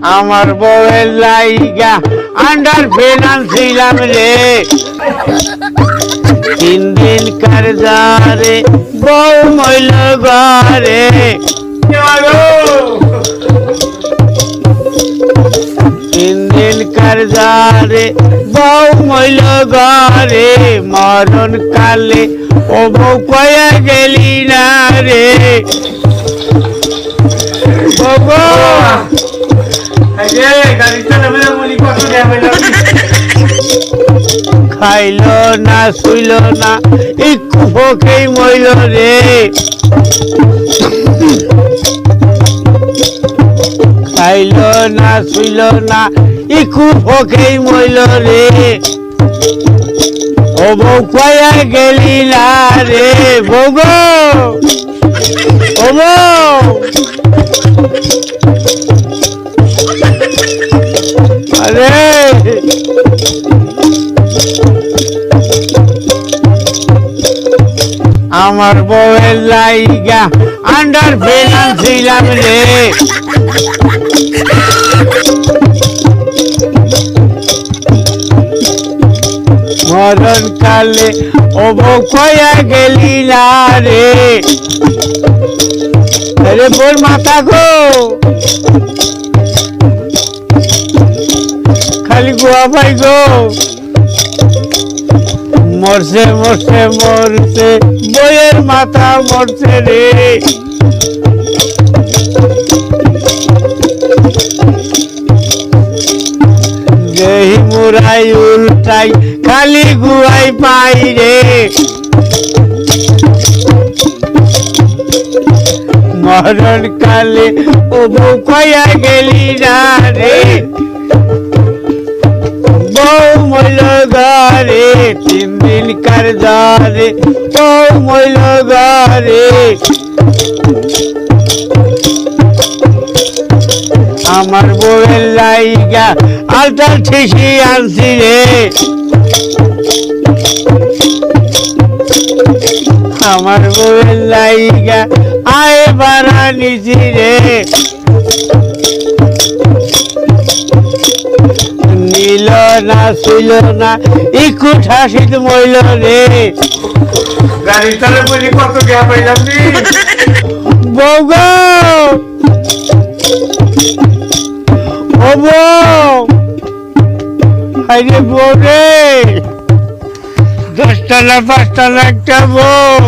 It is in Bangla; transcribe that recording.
আমার বউয়ের লাইগা আন্ডার ফিনান্সিলাম রে 3 দিন কারজারে বউ মইল ঘরে 3 দিন কারজারে বউ মইল ঘরে মরণ কালে ও বউ কয়া গেলি না রে বাবা খাইল না শুইল না একটু ভোকেই মইল রে খাইল না শুইল না একটু ভোকেই মইল রে ও বউ কয়া গেলি না রে বউ গো ও বউ আরে আমার বউয়ের লাইগা আন্ডার ফিনান্সিলাম রে মরণ কালে ও বউ কয়া গেলি না রে আরে বোর মাথা গো খালি গোয়া ভাই গো মরছে মরছে মরছে বইয়ের মাথা মরছে রে যেই মুরাই উল্টাই খালি গুয়াই পাই রে মরণ কালে ও বউ কয়া গেলি না রে বউ মইল ঘরে 3 দিন কারজারে বউ মইল ঘরে আমার বউয়ের লাইগা আলতার ঠিসি আনছি রে আমার বউয়ের লাইগা আয় বাড়া নিছি রে নীল না শুইল না একটু ঠাসিত মইল রে গাড়ি চালে বলি কত গিয়া পাইলাম নি বউ গো ও বউ আরে বউ রে 10 টানা 5 টানা একটা বউ